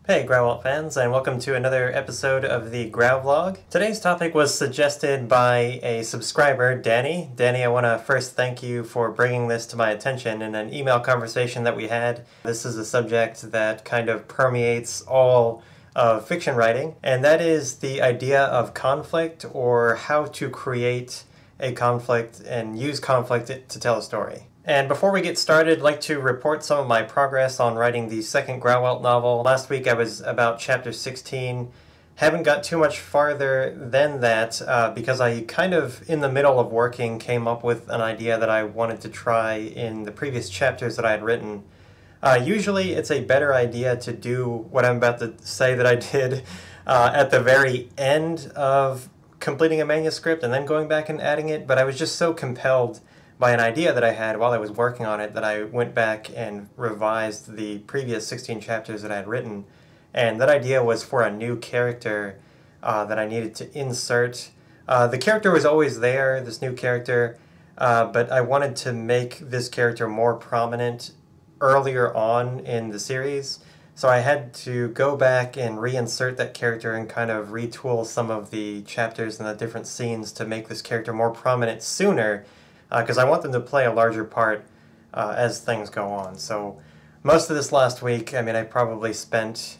Hey Groundwell fans, and welcome to another episode of the Grauvlog. Today's topic was suggested by a subscriber, Danny. Danny, I want to first thank you for bringing this to my attention in an email conversation that we had. This is a subject that kind of permeates all of fiction writing, and that is the idea of conflict, or how to create a conflict and use conflict to tell a story. And before we get started, I'd like to report some of my progress on writing the second Groundwell novel. Last week I was about chapter 16. Haven't got too much farther than that because I kind of, in the middle of working, came up with an idea that I wanted to try in the previous chapters that I had written. Usually it's a better idea to do what I'm about to say that I did at the very end of completing a manuscript and then going back and adding it, but I was just so compelled by an idea that I had while I was working on it that I went back and revised the previous 16 chapters that I had written. And that idea was for a new character that I needed to insert. The character was always there, this new character, but I wanted to make this character more prominent earlier on in the series. So I had to go back and reinsert that character and kind of retool some of the chapters and the different scenes to make this character more prominent sooner, because I want them to play a larger part as things go on. So most of this last week, I probably spent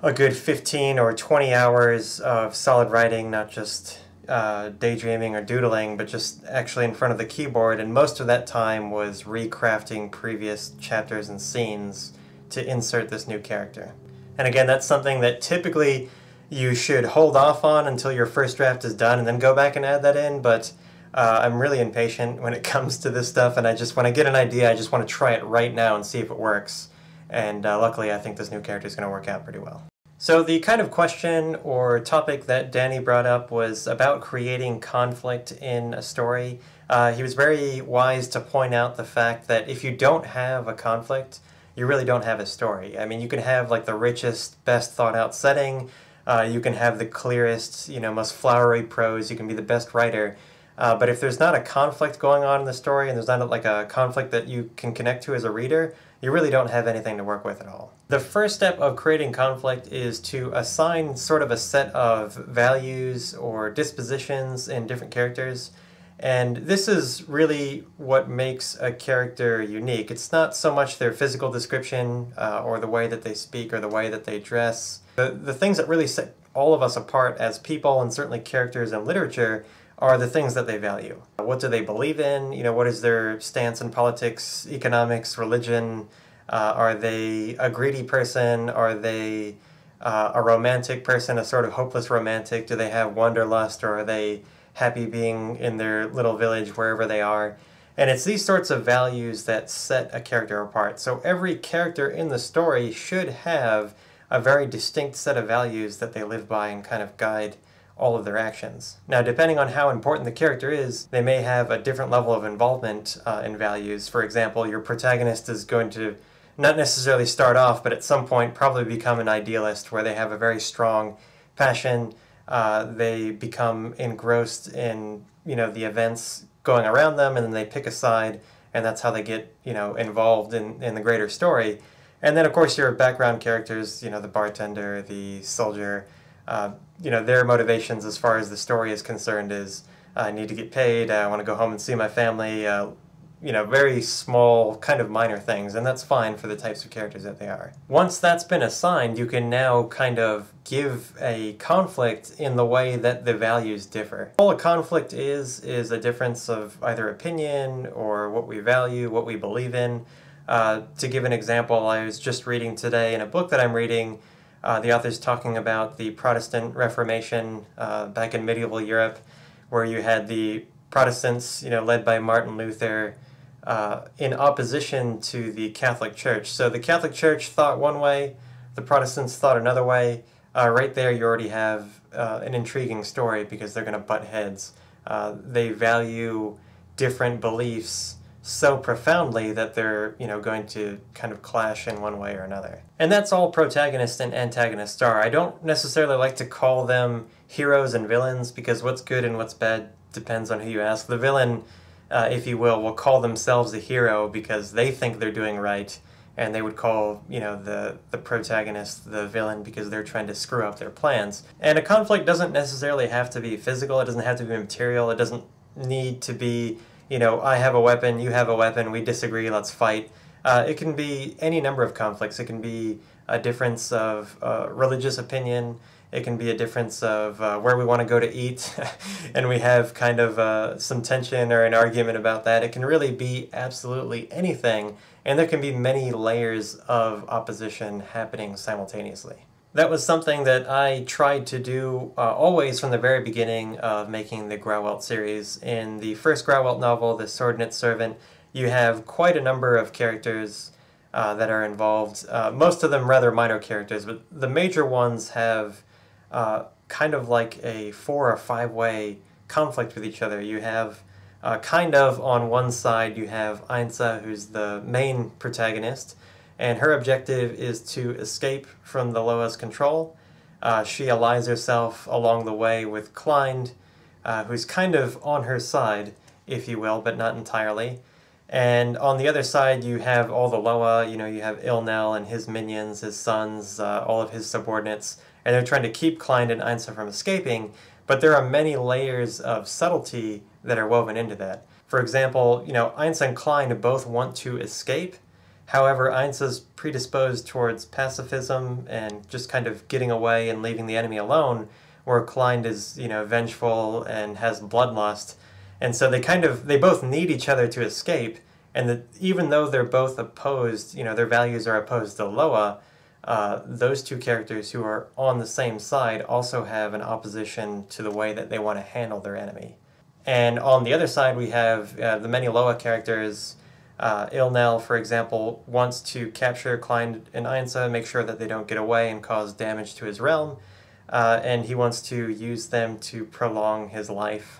a good 15 or 20 hours of solid writing, not just daydreaming or doodling, but just actually in front of the keyboard, and most of that time was recrafting previous chapters and scenes to insert this new character. And again, that's something that typically you should hold off on until your first draft is done and then go back and add that in, but I'm really impatient when it comes to this stuff, and when I get an idea, I just want to try it right now and see if it works. And luckily, I think this new character is going to work out pretty well. So the kind of question or topic that Danny brought up was about creating conflict in a story. He was very wise to point out the fact that if you don't have a conflict, you really don't have a story. You can have like the richest, best thought out setting, you can have the clearest, most flowery prose, you can be the best writer. But if there's not a conflict going on in the story, and there's not like a conflict that you can connect to as a reader, you really don't have anything to work with at all. The first step of creating conflict is to assign sort of a set of values or dispositions in different characters. And this is really what makes a character unique. It's not so much their physical description or the way that they speak or the way that they dress. The things that really set all of us apart as people, and certainly characters in literature, are the things that they value. What do they believe in? What is their stance in politics, economics, religion? Are they a greedy person? Are they a romantic person, a sort of hopeless romantic? Do they have wanderlust, or are they happy being in their little village wherever they are? And it's these sorts of values that set a character apart. So every character in the story should have a very distinct set of values that they live by and kind of guide all of their actions. Now, depending on how important the character is, they may have a different level of involvement in values. For example, your protagonist is going to not necessarily start off, but at some point probably become an idealist, where they have a very strong passion. They become engrossed in the events going around them, and then they pick a side, and that's how they get involved in the greater story. And then of course your background characters, the bartender, the soldier, their motivations as far as the story is concerned is, I need to get paid, I want to go home and see my family, very small, kind of minor things, and that's fine for the types of characters that they are. Once that's been assigned, you can now kind of give a conflict in the way that the values differ. All a conflict is a difference of either opinion or what we value, what we believe in. To give an example, I was just reading today in a book that I'm reading, the author's talking about the Protestant Reformation back in medieval Europe, where you had the Protestants, led by Martin Luther, in opposition to the Catholic Church. So the Catholic Church thought one way, the Protestants thought another way. Right there you already have an intriguing story, because they're going to butt heads. They value different beliefs so profoundly that they're, going to kind of clash in one way or another. And that's all protagonists and antagonists are. I don't necessarily like to call them heroes and villains, because what's good and what's bad depends on who you ask. The villain, if you will call themselves a hero because they think they're doing right, and they would call, you know, the protagonist the villain because they're trying to screw up their plans. And a conflict doesn't necessarily have to be physical, it doesn't have to be material, it doesn't need to be, you know, I have a weapon, you have a weapon, we disagree, let's fight. It can be any number of conflicts. It can be a difference of religious opinion. It can be a difference of where we want to go to eat, and we have kind of some tension or an argument about that. It can really be absolutely anything, and there can be many layers of opposition happening simultaneously. That was something that I tried to do always from the very beginning of making the Groundwell series. In the first Groundwell novel, The Sword and Its Servant, you have quite a number of characters that are involved, most of them rather minor characters, but the major ones have kind of like a 4 or 5 way conflict with each other. You have kind of on one side you have Ainsa, who's the main protagonist, and her objective is to escape from the Loa's control. She allies herself along the way with Klein, who's kind of on her side, if you will, but not entirely. And on the other side, you have all the Loa. You know, you have Ilnel and his minions, his sons, all of his subordinates, and they're trying to keep Klein and Ainsa from escaping, but there are many layers of subtlety that are woven into that. For example, you know, Ainsa and Klein both want to escape. However, Ainsa's predisposed towards pacifism and just kind of getting away and leaving the enemy alone, where Klein is, you know, vengeful and has bloodlust. And so they both need each other to escape, and even though they're both opposed, you know, their values are opposed to Loa, those two characters who are on the same side also have an opposition to the way that they want to handle their enemy. And on the other side, we have the many Loa characters. Ilnel, for example, wants to capture Klein and Ainsa, make sure that they don't get away and cause damage to his realm, and he wants to use them to prolong his life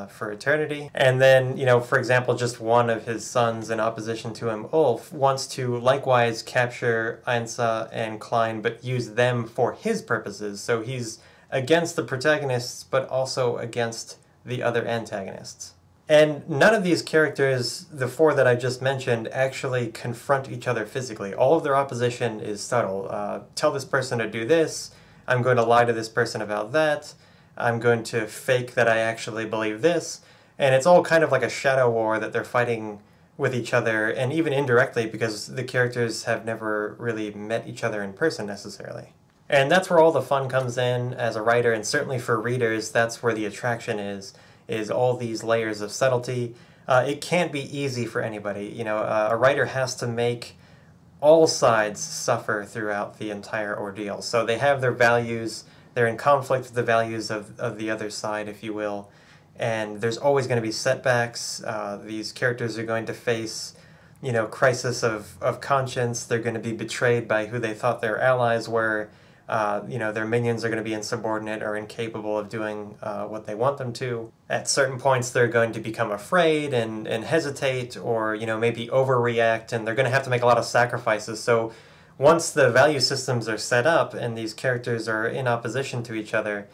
for eternity. And then, you know, for example, just one of his sons in opposition to him, Ulf, wants to likewise capture Ainsa and Klein, but use them for his purposes. So he's against the protagonists, but also against the other antagonists. And none of these characters, the 4 that I just mentioned, actually confront each other physically. All of their opposition is subtle. Tell this person to do this, I'm going to lie to this person about that, I'm going to fake that I actually believe this, and it's all kind of like a shadow war that they're fighting with each other, and even indirectly because the characters have never really met each other in person necessarily. And that's where all the fun comes in as a writer, and certainly for readers, that's where the attraction is all these layers of subtlety. It can't be easy for anybody. You know, a writer has to make all sides suffer throughout the entire ordeal. So they have their values, they're in conflict with the values of the other side, if you will, and there's always going to be setbacks. These characters are going to face, you know, crisis of conscience. They're going to be betrayed by who they thought their allies were. You know, their minions are going to be insubordinate or incapable of doing what they want them to. At certain points, they're going to become afraid and hesitate, or, you know, maybe overreact, and they're going to have to make a lot of sacrifices. So once the value systems are set up and these characters are in opposition to each other,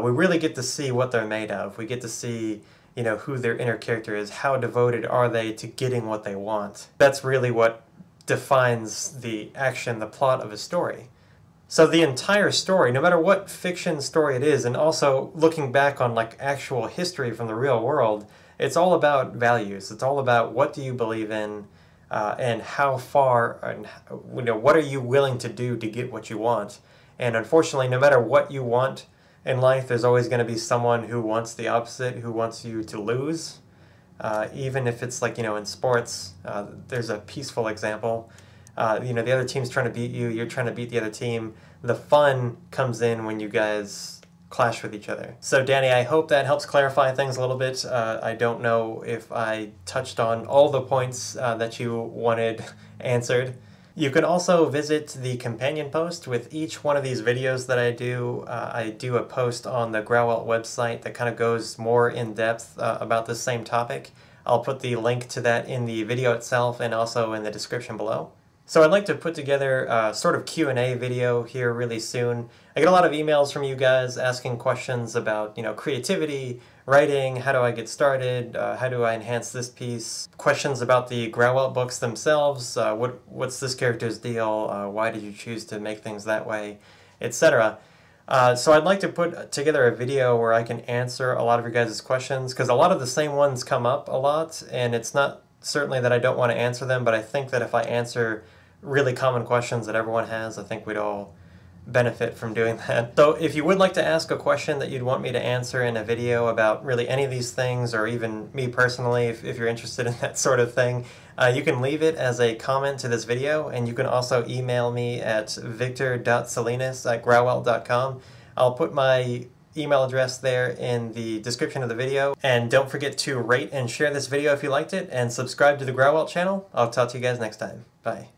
we really get to see what they're made of. We get to see, you know, who their inner character is, how devoted are they to getting what they want. That's really what defines the action, the plot of a story. So the entire story, no matter what fiction story it is, and also looking back on like actual history from the real world, it's all about values. It's all about what do you believe in, and how far, and, you know, what are you willing to do to get what you want. And unfortunately, no matter what you want in life, there's always going to be someone who wants the opposite, who wants you to lose. Even if it's like, you know, in sports, there's a peaceful example. You know, the other team's trying to beat you, you're trying to beat the other team. The fun comes in when you guys clash with each other. So Danny, I hope that helps clarify things a little bit. I don't know if I touched on all the points that you wanted answered. You can also visit the companion post with each one of these videos that I do. I do a post on the Groundwell website that kind of goes more in depth about the same topic. I'll put the link to that in the video itself and also in the description below. So I'd like to put together a sort of Q&A video here really soon. I get a lot of emails from you guys asking questions about, creativity, writing, how do I get started, how do I enhance this piece, questions about the Groundwell books themselves, what's this character's deal, why did you choose to make things that way, etc. So I'd like to put together a video where I can answer a lot of your guys' questions, because a lot of the same ones come up a lot, and it's not certainly that I don't want to answer them, but I think that if I answer really common questions that everyone has, I think we'd all benefit from doing that. So if you would like to ask a question that you'd want me to answer in a video about really any of these things, or even me personally, if you're interested in that sort of thing, you can leave it as a comment to this video, and you can also email me at victor.salinas@groundwell.com. I'll put my email address there in the description of the video, and don't forget to rate and share this video if you liked it, and subscribe to the Groundwell channel. I'll talk to you guys next time. Bye.